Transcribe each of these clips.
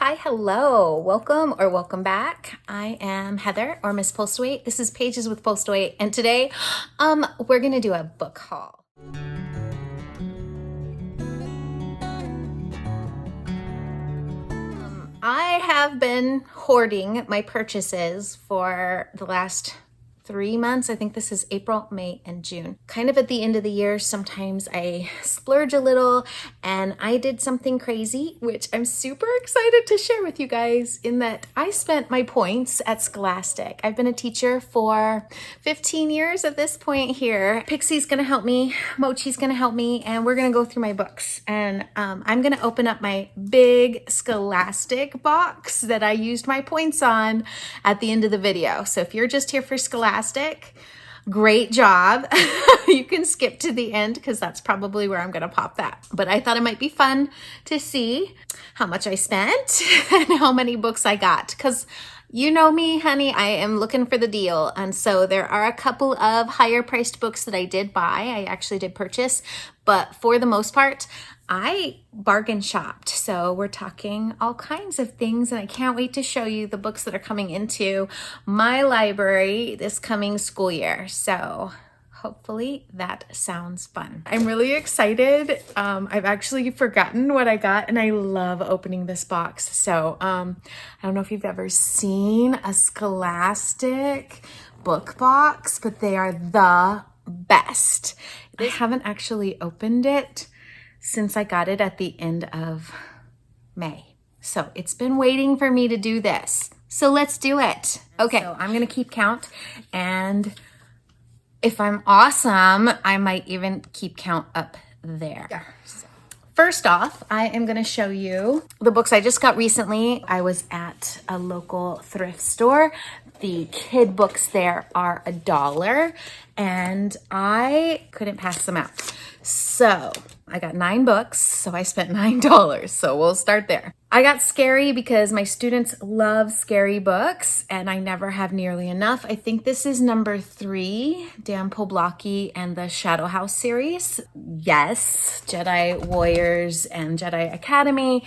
Hi, hello, welcome back. I am Heather or Miss Postweight. This is Pages with Postweight, and today we're gonna do a book haul. I have been hoarding my purchases for the last 3 months. I think this is April, May, and June. Kind of at the end of the year, sometimes I splurge a little, and I did something crazy, which I'm super excited to share with you guys, in that I spent my points at Scholastic. I've been a teacher for 15 years at this point here. Pixie's gonna help me, Mochi's gonna help me, and we're gonna go through my books. And I'm gonna open up my big Scholastic box that I used my points on at the end of the video. So if you're just here for Scholastic, great job. You can skip to the end because that's probably where I'm going to pop that. But I thought it might be fun to see how much I spent and how many books I got, because you know me, honey, I am looking for the deal. And so there are a couple of higher priced books that I did buy. I actually did purchase, but for the most part, I bargain shopped. So we're talking all kinds of things, and I can't wait to show you the books that are coming into my library this coming school year. So hopefully that sounds fun. I'm really excited. I've actually forgotten what I got, and I love opening this box. So I don't know if you've ever seen a Scholastic book box, but they are the best. I haven't actually opened it since I got it at the end of May. So it's been waiting for me to do this. So let's do it. Okay, so I'm gonna keep count, and if I'm awesome, I might even keep count up there. Yeah. First off, I am going to show you the books I just got recently. I was at a local thrift store. The kid books there are $1, and I couldn't pass them out. So I got 9 books, so I spent $9. So we'll start there. I got scary because my students love scary books, and I never have nearly enough. I think this is number 3, Dan Poblocki and the Shadow House series. Yes, Jedi Warriors and Jedi Academy,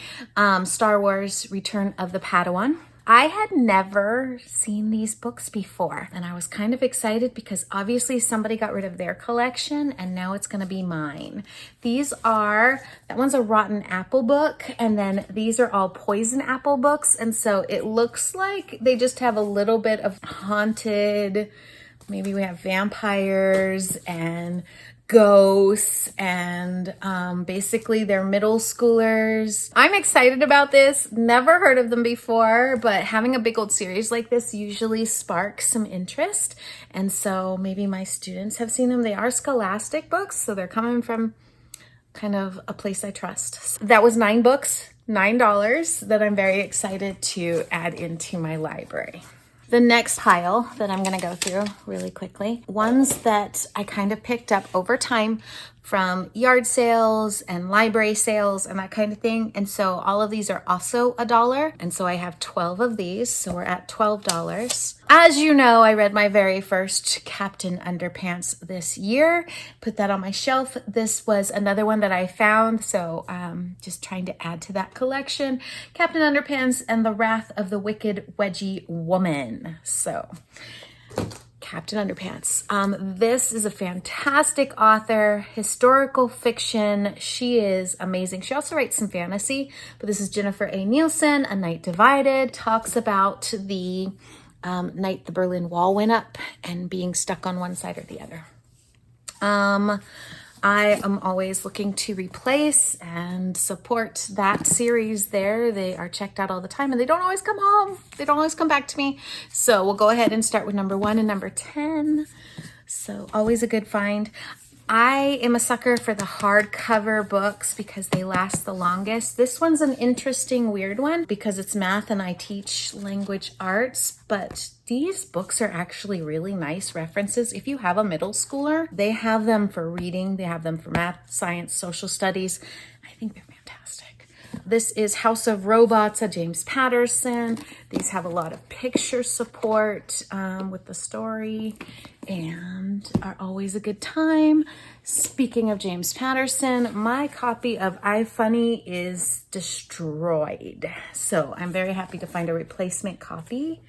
Star Wars, Return of the Padawan. I had never seen these books before, and I was kind of excited because obviously somebody got rid of their collection and now it's gonna be mine. That one's a Rotten Apple book, and then these are all Poison Apple books, and so it looks like they just have a little bit of haunted, maybe we have vampires and ghosts, and basically they're middle schoolers. I'm excited about this. Never heard of them before, but having a big old series like this usually sparks some interest, and so maybe my students have seen them. They are Scholastic books, so they're coming from kind of a place I trust. That was 9 books, $9 that I'm very excited to add into my library. The next pile that I'm gonna go through really quickly, ones that I kind of picked up over time from yard sales and library sales and that kind of thing. And so all of these are also $1. And so I have 12 of these, so we're at $12. As you know, I read my very first Captain Underpants this year, put that on my shelf. This was another one that I found, so just trying to add to that collection. Captain Underpants and the Wrath of the Wicked Wedgie Woman. So Captain Underpants. This is a fantastic author, historical fiction. She is amazing. She also writes some fantasy, but this is Jennifer A. Nielsen, A Night Divided. Talks about the night the Berlin Wall went up and being stuck on one side or the other. I am always looking to replace and support that series there. They are checked out all the time, and they don't always come home. They don't always come back to me. So we'll go ahead and start with number 1 and number 10. So always a good find. I am a sucker for the hardcover books because they last the longest. This one's an interesting, weird one because it's math and I teach language arts, but these books are actually really nice references. If you have a middle schooler, they have them for reading, they have them for math, science, social studies. I think they're fantastic. This is House of Robots, a James Patterson. These have a lot of picture support with the story and are always a good time. Speaking of James Patterson, my copy of iFunny is destroyed. So I'm very happy to find a replacement copy.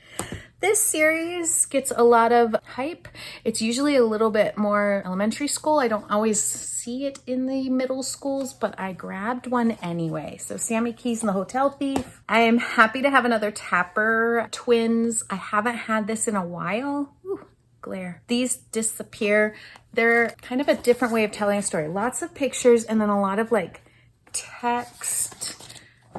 This series gets a lot of hype. It's usually a little bit more elementary school. I don't always see it in the middle schools, but I grabbed one anyway. So Sammy Keys and the Hotel Thief. I am happy to have another Tapper twins. I haven't had this in a while. Ooh, glare. These disappear. They're kind of a different way of telling a story. Lots of pictures and then a lot of like text,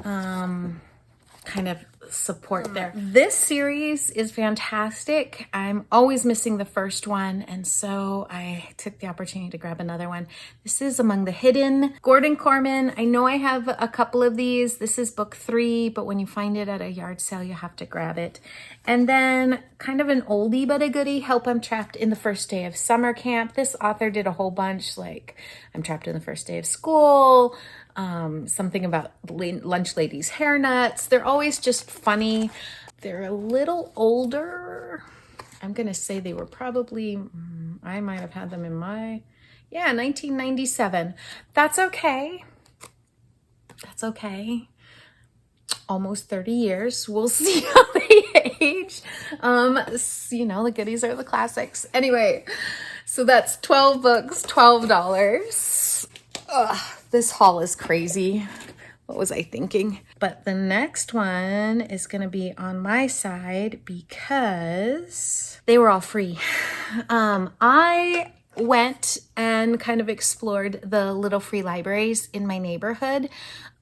kind of support there. This series is fantastic. I'm always missing the first one, and so I took the opportunity to grab another one. This is Among the Hidden. Gordon Corman. I know I have a couple of these. This is book 3, but when you find it at a yard sale, you have to grab it. And then kind of an oldie but a goodie, Help I'm Trapped in the First Day of Summer Camp. This author did a whole bunch, like I'm Trapped in the First Day of School, something about lunch ladies' hair nuts. They're always just funny. They're a little older. I'm gonna say they were probably, I might have had them in 1997. That's okay. That's okay. Almost 30 years. We'll see how they age. You know, the goodies are the classics. Anyway, so that's 12 books, $12. Ugh, this haul is crazy. What was I thinking? But the next one is going to be on my side because they were all free. I went and kind of explored the little free libraries in my neighborhood.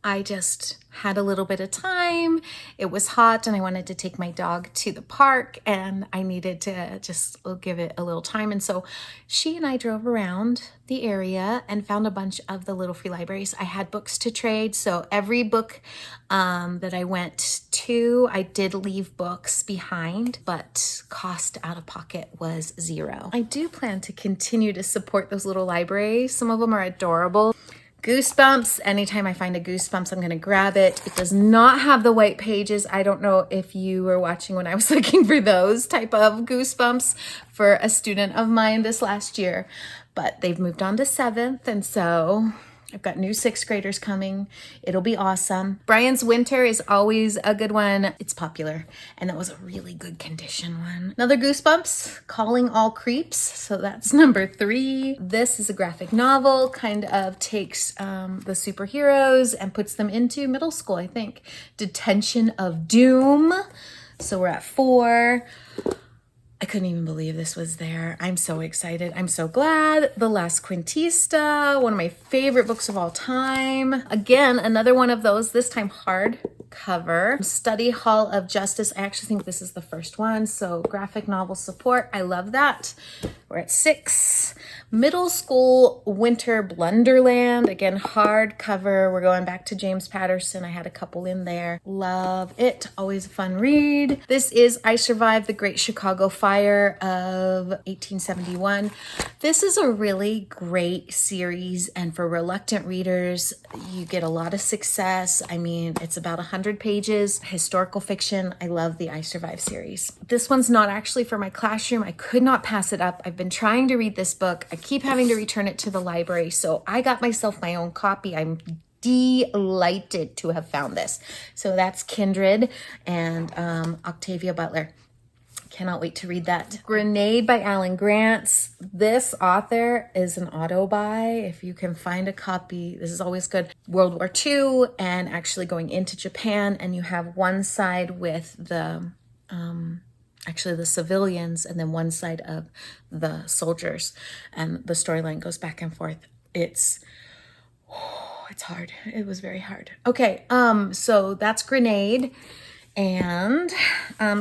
I just had a little bit of time. It was hot and I wanted to take my dog to the park and I needed to just give it a little time. And so she and I drove around the area and found a bunch of the little free libraries. I had books to trade. So every book that I went to, I did leave books behind, but cost out of pocket was $0. I do plan to continue to support those little libraries. Some of them are adorable. Goosebumps. Anytime I find a Goosebumps, I'm going to grab it. It does not have the white pages. I don't know if you were watching when I was looking for those type of Goosebumps for a student of mine this last year, but they've moved on to 7th. And so I've got new 6th graders coming. It'll be awesome. Brian's Winter is always a good one. It's popular, and that was a really good condition one. Another Goosebumps, Calling All Creeps. So that's number 3. This is a graphic novel, kind of takes the superheroes and puts them into middle school, I think. Detention of Doom. So we're at 4. I couldn't even believe this was there. I'm so excited. I'm so glad. The Last Quintista, one of my favorite books of all time. Again, another one of those, this time hardcover. Study Hall of Justice. I actually think this is the first one. So graphic novel support. I love that. We're at 6. Middle School Winter Blunderland. Again, hardcover. We're going back to James Patterson. I had a couple in there. Love it. Always a fun read. This is I Survived the Great Chicago Fire of 1871. This is a really great series, and for reluctant readers, you get a lot of success. I mean, it's about 100 pages, historical fiction. I love the I Survived series. This one's not actually for my classroom. I could not pass it up. I've been trying to read this book. I keep having to return it to the library, so I got myself my own copy. I'm delighted to have found this. So that's Kindred and Octavia Butler. Cannot wait to read that. Grenade by Alan Grant. This author is an auto buy. If you can find a copy, this is always good. World War II and actually going into Japan, and you have one side with the actually the civilians and then one side of the soldiers, and the storyline goes back and forth. It's hard. It was very hard. Okay, so that's Grenade. And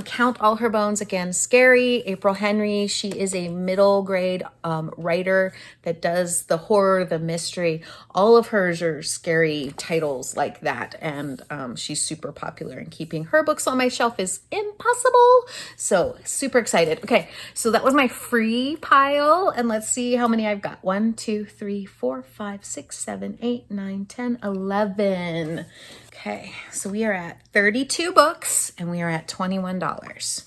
Count All Her Bones, again, scary. April Henry, she is a middle grade writer that does the horror, the mystery. All of hers are scary titles like that. And she's super popular, and keeping her books on my shelf is impossible. So super excited. Okay, so that was my free pile. And let's see how many I've got. 1, 2, 3, 4, 5, 6, 7, 8, 9, 10, 11. Okay, so we are at 32 books and we are at $21.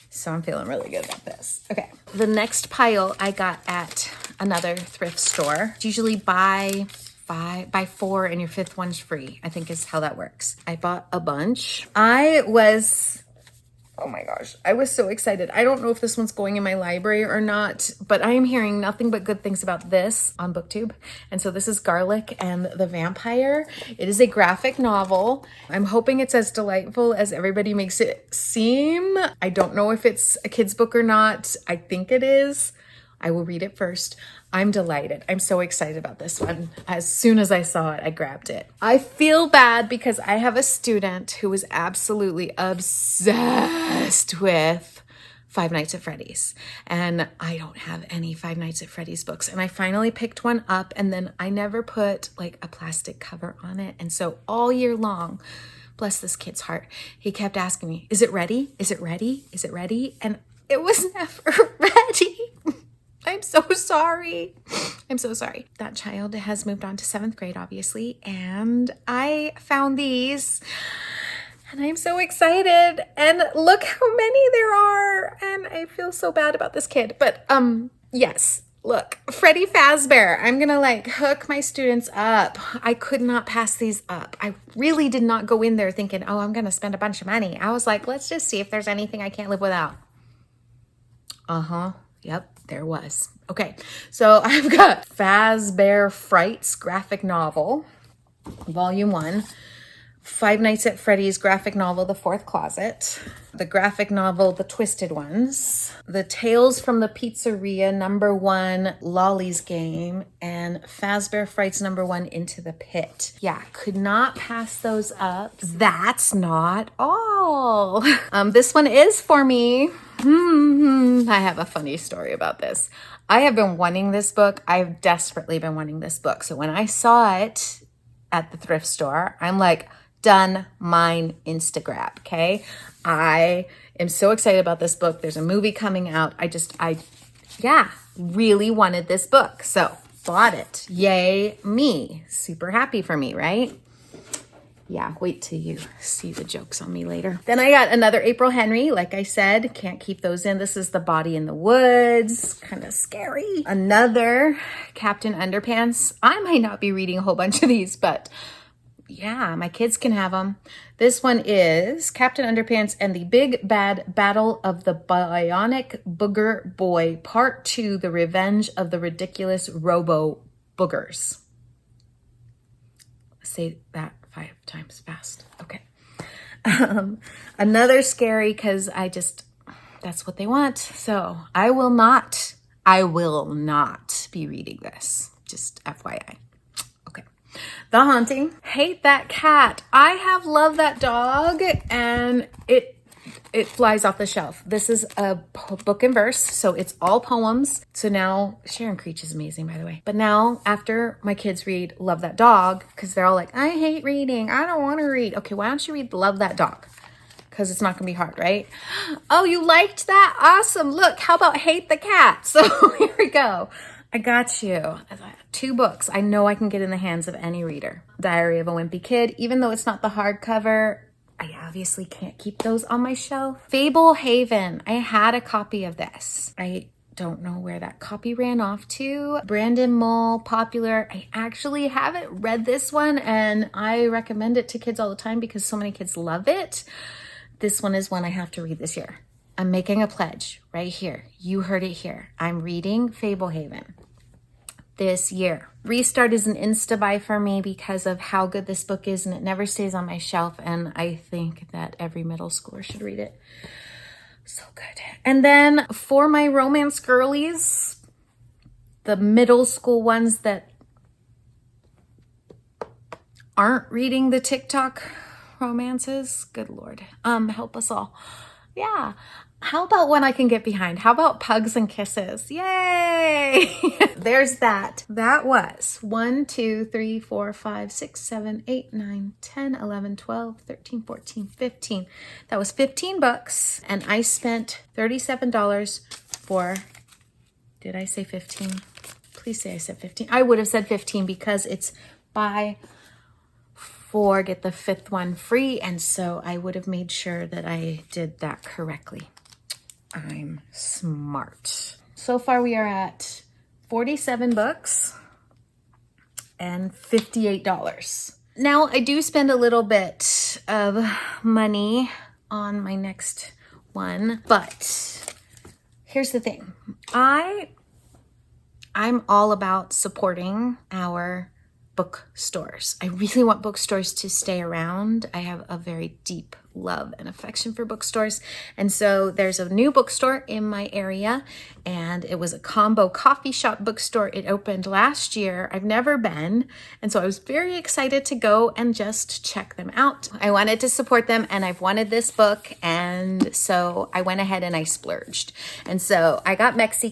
So I'm feeling really good about this. Okay, the next pile I got at another thrift store. It's usually buy 4 and your 5th one's free, I think is how that works. I bought a bunch. Oh my gosh, I was so excited. I don't know if this one's going in my library or not, but I am hearing nothing but good things about this on BookTube. And so this is Garlic and the Vampire. It is a graphic novel. I'm hoping it's as delightful as everybody makes it seem. I don't know if it's a kid's book or not. I think it is. I will read it first. I'm delighted. I'm so excited about this one. As soon as I saw it, I grabbed it. I feel bad because I have a student who is absolutely obsessed with Five Nights at Freddy's. And I don't have any Five Nights at Freddy's books. And I finally picked one up and then I never put like a plastic cover on it. And so all year long, bless this kid's heart, he kept asking me, is it ready? Is it ready? Is it ready? And it was never ready. I'm so sorry. I'm so sorry. That child has moved on to 7th grade, obviously, and I found these and I'm so excited. And look how many there are. And I feel so bad about this kid. But yes, look, Freddy Fazbear. I'm gonna like hook my students up. I could not pass these up. I really did not go in there thinking, oh, I'm gonna spend a bunch of money. I was like, let's just see if there's anything I can't live without. Yep, there was. Okay, so I've got Fazbear Frights graphic novel, volume 1, Five Nights at Freddy's graphic novel, The Fourth Closet, the graphic novel, The Twisted Ones, the Tales from the Pizzeria #1, Lolly's Game, and Fazbear Frights #1, Into the Pit. Yeah, could not pass those up. That's not all. This one is for me. I have a funny story about this. I have been wanting this book. I've desperately been wanting this book. So when I saw it at the thrift store, I'm like, done, mine, Instagrab, okay? I am so excited about this book. There's a movie coming out. I really wanted this book. So bought it. Yay, me. Super happy for me, right? Yeah, wait till you see the jokes on me later. Then I got another April Henry. Like I said, can't keep those in. This is The Body in the Woods. Kind of scary. Another Captain Underpants. I might not be reading a whole bunch of these, but yeah, my kids can have them. This one is Captain Underpants and the Big Bad Battle of the Bionic Booger Boy, Part 2, The Revenge of the Ridiculous Robo Boogers. Say that 5 times fast. Okay. Another scary because that's what they want. So I will not be reading this. Just FYI. Okay. The Haunting. Hate That Cat. I have Love That Dog and it flies off the shelf. This is a book in verse, so it's all poems. So now, Sharon Creech is amazing, by the way. But now, after my kids read Love That Dog, because they're all like, I hate reading. I don't want to read. Okay, why don't you read Love That Dog? Because it's not going to be hard, right? Oh, you liked that? Awesome. Look, how about Hate the Cat? So here we go. I got you. 2 books I know I can get in the hands of any reader. Diary of a Wimpy Kid, even though it's not the hardcover, I obviously can't keep those on my shelf. Fable Haven. I had a copy of this. I don't know where that copy ran off to. Brandon Mull, popular. I actually haven't read this one and I recommend it to kids all the time because so many kids love it. This one is one I have to read this year. I'm making a pledge right here. You heard it here. I'm reading Fable Haven this year. Restart is an insta buy for me because of how good this book is and it never stays on my shelf, and I think that every middle schooler should read it. So good. And then for my romance girlies, the middle school ones that aren't reading the TikTok romances, good Lord, help us all. Yeah. How about one I can get behind? How about Pugs and Kisses? Yay! There's that. That was 1, 2, 3, 4, 5, 6, 7, 8, 9, 10, 11, 12, 13, 14, 15. That was 15 bucks. And I spent $37 for, did I say 15? Please say I said 15. I would have said 15 because it's buy 4, get the 5th one free. And so I would have made sure that I did that correctly. I'm smart. So far we are at 47 books and $58. Now I do spend a little bit of money on my next one, but here's the thing. I'm all about supporting our bookstores. I really want bookstores to stay around. I have a very deep love and affection for bookstores. And so there's a new bookstore in my area, and it was a combo coffee shop bookstore. It opened last year. I've never been. And so I was very excited to go and just check them out. I wanted to support them, and I've wanted this book. And so I went ahead and I splurged. And so I got Misc.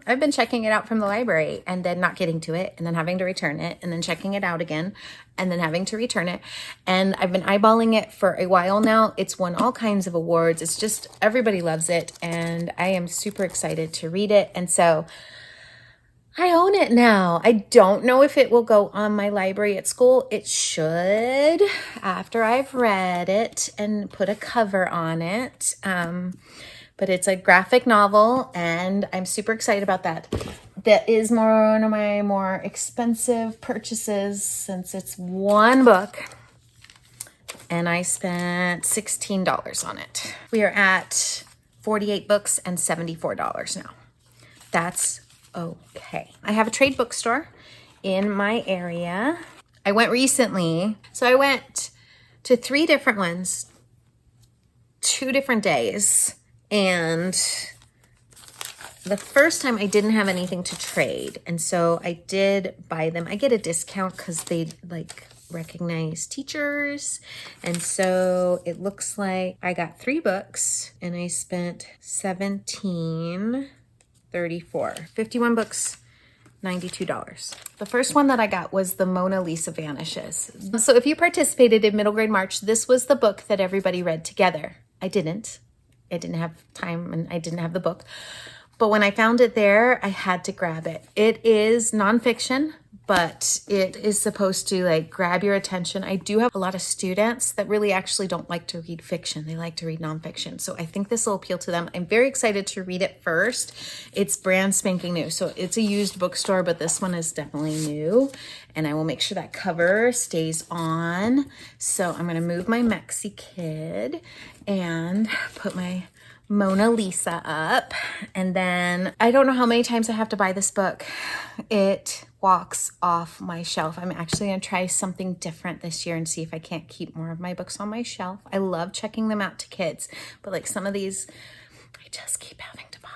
I've been checking it out from the library and then not getting to it and then having to return it and then checking it out again and then having to return it. And I've been eyeballing it for a while now. It's won all kinds of awards. It's just, everybody loves it. And I am super excited to read it. And so I own it now. I don't know if it will go on my library at school. It should, after I've read it and put a cover on it. But it's a graphic novel, and I'm super excited about that. That is one of my more expensive purchases since it's one book, and I spent $16 on it. We are at 48 books and $74 now. That's okay. I have a trade bookstore in my area. I went recently, so I went to 3 different ones, 2 different days. And the first time I didn't have anything to trade. And so I did buy them. I get a discount because they recognize teachers. And so it looks like I got 3 books and I spent $17.34. 51 books, $92. The first one that I got was The Mona Lisa Vanishes. So if you participated in Middle Grade March, this was the book that everybody read together. I didn't have time and I didn't have the book. But when I found it there, I had to grab it. It is nonfiction, but it is supposed to grab your attention. I do have a lot of students that really actually don't like to read fiction. They like to read nonfiction. So I think this will appeal to them. I'm very excited to read it first. It's brand spanking new. So it's a used bookstore, but this one is definitely new. And I will make sure that cover stays on. So I'm going to move my Misc and put my Mona Lisa up. And then I don't know how many times I have to buy this book. It walks off my shelf. I'm actually going to try something different this year and see if I can't keep more of my books on my shelf. I love checking them out to kids, but some of these I just keep having to buy.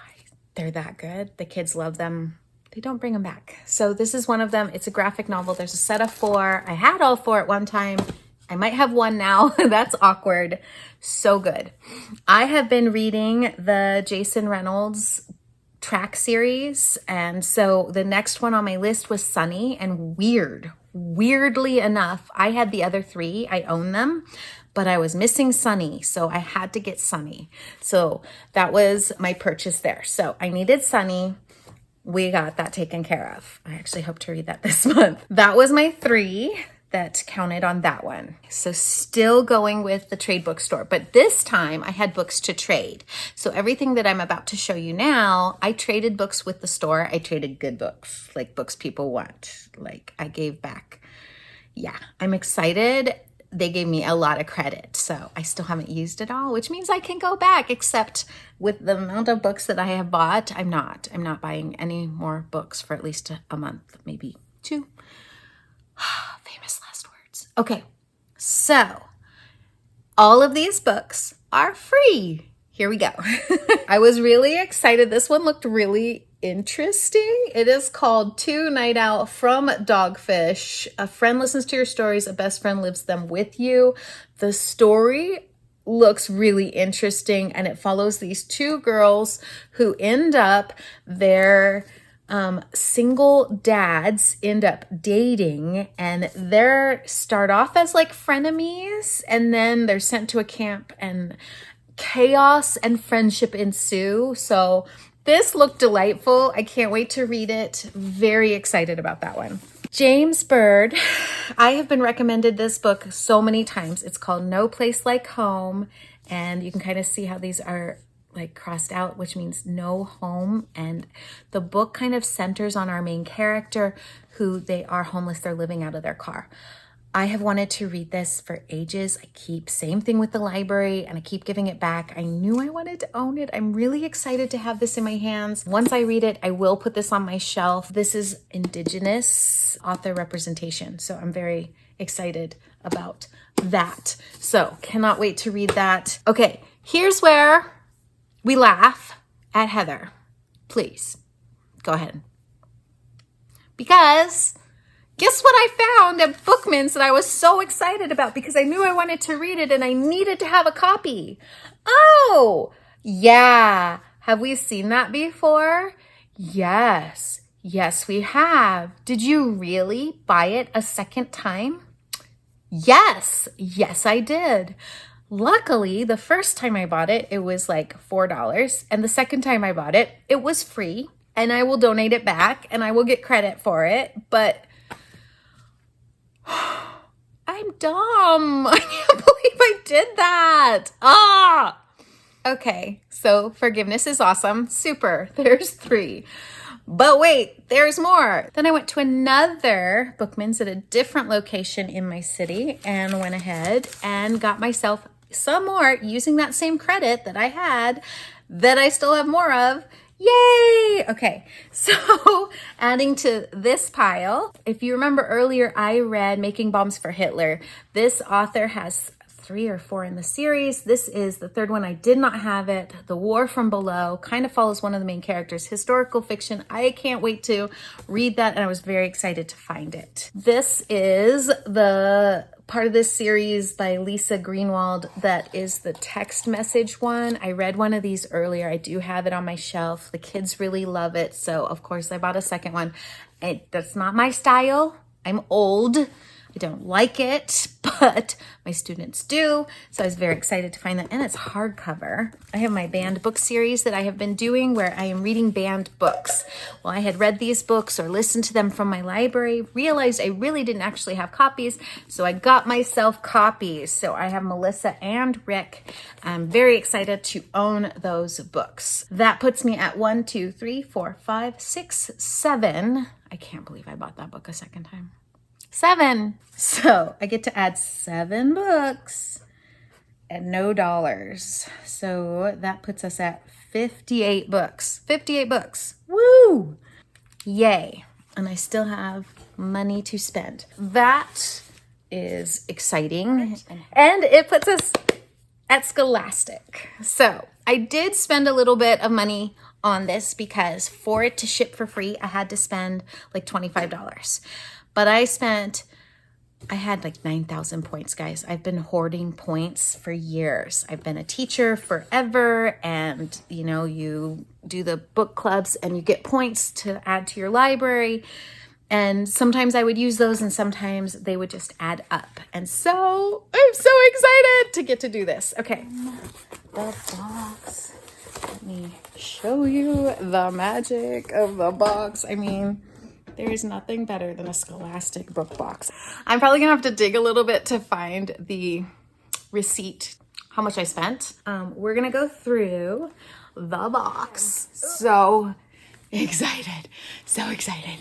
They're that good. The kids love them. They don't bring them back. So this is one of them. It's a graphic novel. There's a set of 4. I had all 4 at one time. I might have 1 now. That's awkward. So good. I have been reading the Jason Reynolds track series. And so the next one on my list was Sunny, and weirdly enough, I had the other 3. I own them, but I was missing Sunny. So I had to get Sunny. So that was my purchase there. So I needed Sunny. We got that taken care of. I actually hope to read that this month. That was my 3 that counted on that one. So still going with the trade bookstore, but this time I had books to trade. So everything that I'm about to show you now, I traded books with the store. I traded good books, books people want. I gave back. Yeah, I'm excited. They gave me a lot of credit. So I still haven't used it all, which means I can go back, except with the amount of books that I have bought, I'm not buying any more books for at least a month, maybe 2. Famous last words. Okay, so all of these books are free. Here we go. I was really excited. This one looked really interesting. It is called To Night Out from Dogfish. A friend listens to your stories. A best friend lives them with you. The story looks really interesting, and it follows these 2 girls who end up their single dads end up dating, and they start off as frenemies, and then they're sent to a camp and chaos and friendship ensue. So this looked delightful. I can't wait to read it. Very excited about that one. James Bird. I have been recommended this book so many times. It's called No Place Like Home. And you can kind of see how these are like crossed out, which means no home. And the book kind of centers on our main character who they are homeless. They're living out of their car. I have wanted to read this for ages. Same thing with the library, and I keep giving it back. I knew I wanted to own it. I'm really excited to have this in my hands. Once I read it, I will put this on my shelf. This is Indigenous author representation, so I'm very excited about that. So cannot wait to read that. Okay, here's where we laugh at Heather. Please, go ahead. Because guess what I found at Bookman's that I was so excited about because I knew I wanted to read it and I needed to have a copy. Oh, yeah. Have we seen that before? Yes. Yes, we have. Did you really buy it a second time? Yes. Yes, I did. Luckily, the first time I bought it, it was like $4. And the second time I bought it, it was free. And I will donate it back and I will get credit for it. But I'm dumb. I can't believe I did that. Okay, so forgiveness is awesome. Super. There's 3. But wait, there's more. Then I went to another Bookman's at a different location in my city and went ahead and got myself some more using that same credit that I had that I still have more of. Yay! Okay, so adding to this pile, if you remember earlier, I read Making Bombs for Hitler. This author has 3 or 4 in the series. This is the 3rd one. I did not have it. The War from Below kind of follows one of the main characters. Historical fiction. I can't wait to read that, and I was very excited to find it. This is the part of this series by Lisa Greenwald that is the text message one. I read one of these earlier. I do have it on my shelf. The kids really love it. So of course I bought a second one. That's not my style. I'm old. I don't like it, but my students do. So I was very excited to find that. And it's hardcover. I have my banned book series that I have been doing where I am reading banned books. Well, I had read these books or listened to them from my library, realized I really didn't actually have copies. So I got myself copies. So I have Melissa and Rick. I'm very excited to own those books. That puts me at 1, 2, 3, 4, 5, 6, 7. I can't believe I bought that book a second time. 7. So I get to add 7 books at no dollars. So that puts us at 58 books. 58 books. Woo! Yay. And I still have money to spend. That is exciting. And it puts us at Scholastic. So I did spend a little bit of money on this because for it to ship for free, I had to spend like $25. But I had like 9,000 points, guys. I've been hoarding points for years. I've been a teacher forever, and you do the book clubs and you get points to add to your library. And sometimes I would use those and sometimes they would just add up. And so I'm so excited to get to do this. Okay, the box. Let me show you the magic of the box. I mean, there is nothing better than a Scholastic book box. I'm probably gonna have to dig a little bit to find the receipt, how much I spent. We're gonna go through the box. So excited, so excited.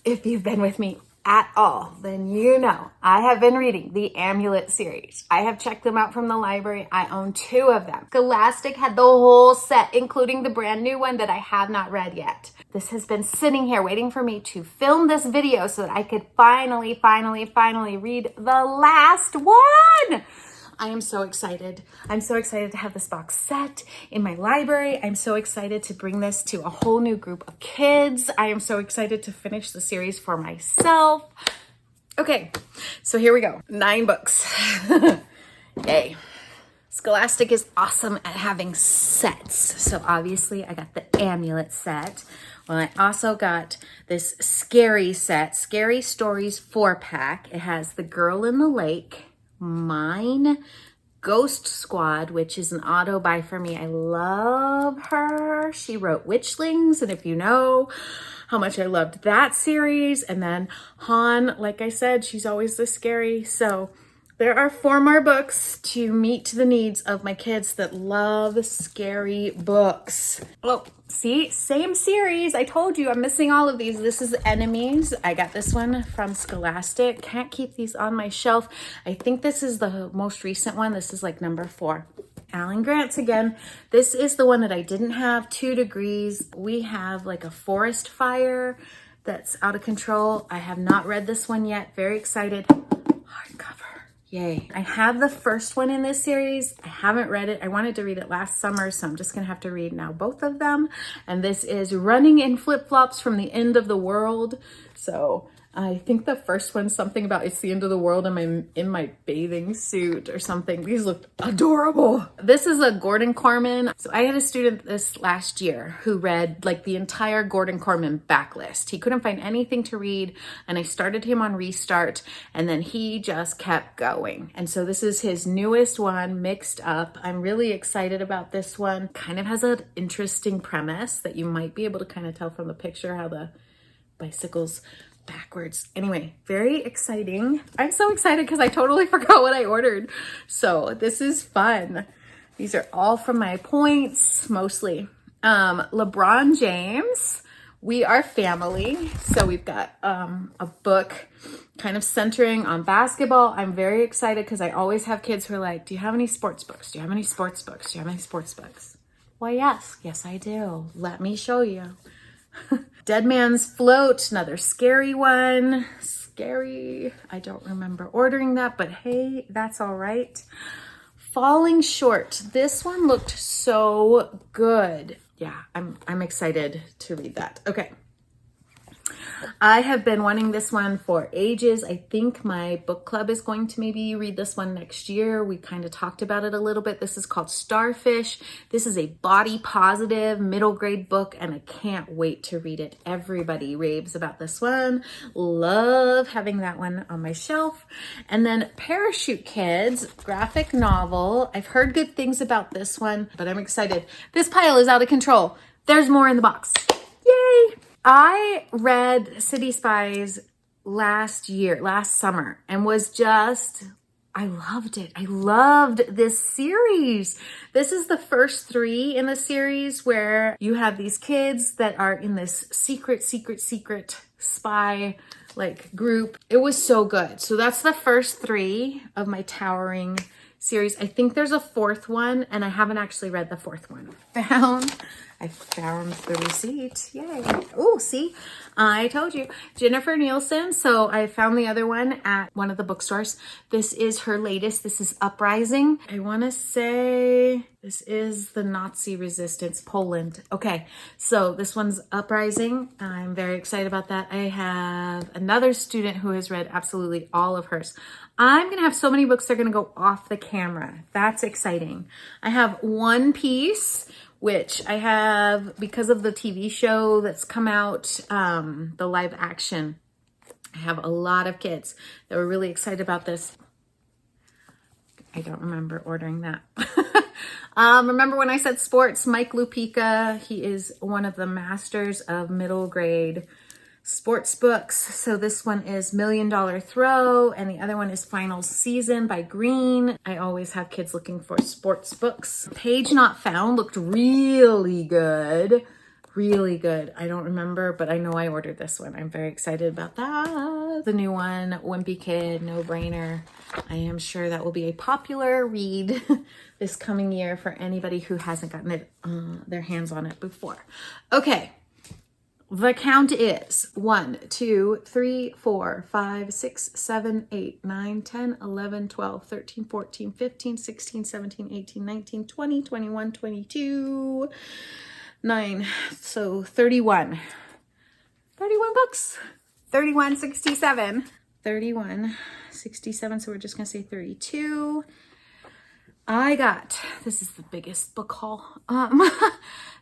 If you've been with me at all, then you know I have been reading the Amulet series. I have checked them out from the library. I own 2 of them. Scholastic had the whole set, including the brand new one that I have not read yet. This has been sitting here waiting for me to film this video so that I could finally read the last one. I am so excited. I'm so excited to have this box set in my library. I'm so excited to bring this to a whole new group of kids. I am so excited to finish the series for myself. Okay, so here we go. 9 books. Yay. Scholastic is awesome at having sets. So obviously I got the Amulet set. Well, I also got this Scary set, Scary Stories 4-pack. It has The Girl in the Lake, Mine, Ghost Squad, which is an auto buy for me. I love her. She wrote Witchlings, and if you know how much I loved that series. And then Han, like I said, she's always this scary. So there are 4 more books to meet the needs of my kids that love scary books. Oh, see, same series. I told you I'm missing all of these. This is Enemies. I got this one from Scholastic. Can't keep these on my shelf. I think this is the most recent one. This is like number 4. Alan Grant's again. This is the one that I didn't have, 2 Degrees. We have like a forest fire that's out of control. I have not read this one yet. Very excited. Hardcover. Yay. I have the first one in this series. I haven't read it. I wanted to read it last summer, so I'm just going to have to read now both of them. And this is Running in Flip-Flops from the End of the World. So I think the first one's something about it's the end of the world and I'm in my bathing suit or something. These look adorable. This is a Gordon Corman. So I had a student this last year who read like the entire Gordon Corman backlist. He couldn't find anything to read and I started him on Restart and then he just kept going. And so this is his newest one, Mixed Up. I'm really excited about this one. Kind of has an interesting premise that you might be able to kind of tell from the picture how the bicycles backwards. Anyway, very exciting. I'm so excited because I totally forgot what I ordered. So this is fun. These are all from my points, mostly. LeBron James, We Are Family. So we've got a book kind of centering on basketball. I'm very excited because I always have kids who are like, do you have any sports books? Do you have any sports books? Do you have any sports books? Why, yes. Yes, I do. Let me show you. Dead Man's Float, another scary one. Scary. I don't remember ordering that, but hey, that's all right. Falling Short. This one looked so good. Yeah, I'm excited to read that. Okay. I have been wanting this one for ages. I think my book club is going to maybe read this one next year. We kind of talked about it a little bit. This is called Starfish. This is a body positive middle grade book and I can't wait to read it. Everybody raves about this one. Love having that one on my shelf. And then Parachute Kids, graphic novel. I've heard good things about this one, but I'm excited. This pile is out of control. There's more in the box. Yay! I read City Spies last summer, and I loved it. I loved this series. This is the first 3 in the series where you have these kids that are in this secret spy like group. It was so good. So that's the first 3 of my towering series. I think there's a 4th one and I haven't actually read the 4th one. I found the receipt. Yay. Oh, see, I told you. Jennifer Nielsen. So I found the other one at one of the bookstores. This is her latest. This is Uprising. I want to say this is the Nazi resistance, Poland. Okay, so this one's Uprising. I'm very excited about that. I have another student who has read absolutely all of hers. I'm going to have so many books that are going to go off the camera. That's exciting. I have One Piece, which I have because of the TV show that's come out, the live action. I have a lot of kids that were really excited about this. I don't remember ordering that. Remember when I said sports? Mike Lupica, he is one of the masters of middle grade sports books. So this one is $1 Million Throw and the other one is Final Season by Green. I always have kids looking for sports books. Page Not Found looked really good. Really good. I don't remember, but I know I ordered this one. I'm very excited about that. The new one, Wimpy Kid, No Brainer. I am sure that will be a popular read this coming year for anybody who hasn't gotten it, their hands on it before. Okay. The count is 1, 2, 3, 4, 5, 6, 7, 8, 9, 10, 11, 12, 13, 14, 15, 16, 17, 18, 19, 20, 21, 22, 9. So 31. 31 books. 3167. 3167. So we're just going to say 32. This is the biggest book haul.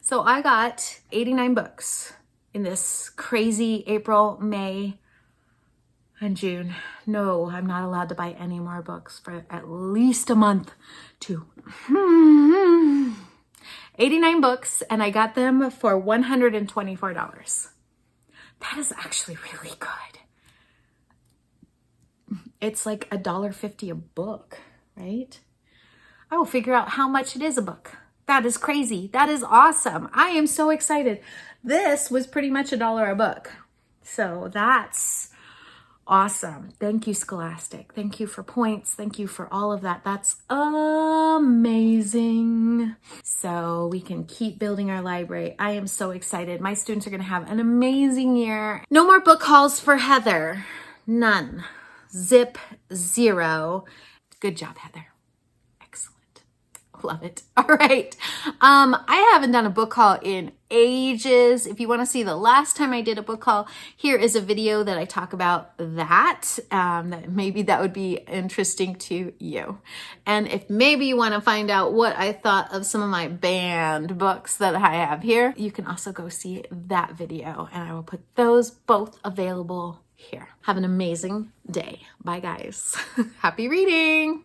So I got 89 books in this crazy April, May in June. No, I'm not allowed to buy any more books for at least a month. 89 books, and I got them for $124. That is actually really good. It's like $1.50 a book, right? I will figure out how much it is a book. That is crazy. That is awesome. I am so excited. This was pretty much $1 a book. So that's awesome. Thank you, Scholastic. Thank you for points. Thank you for all of that. That's amazing. So we can keep building our library. I am so excited. My students are going to have an amazing year. No more book hauls for Heather. None. Zip. Zero. Good job, Heather. Love it. All right. I haven't done a book haul in ages. If you want to see the last time I did a book haul, here is a video that I talk about that. Maybe that would be interesting to you. And if maybe you want to find out what I thought of some of my banned books that I have here, you can also go see that video, and I will put those both available here. Have an amazing day. Bye, guys. Happy reading.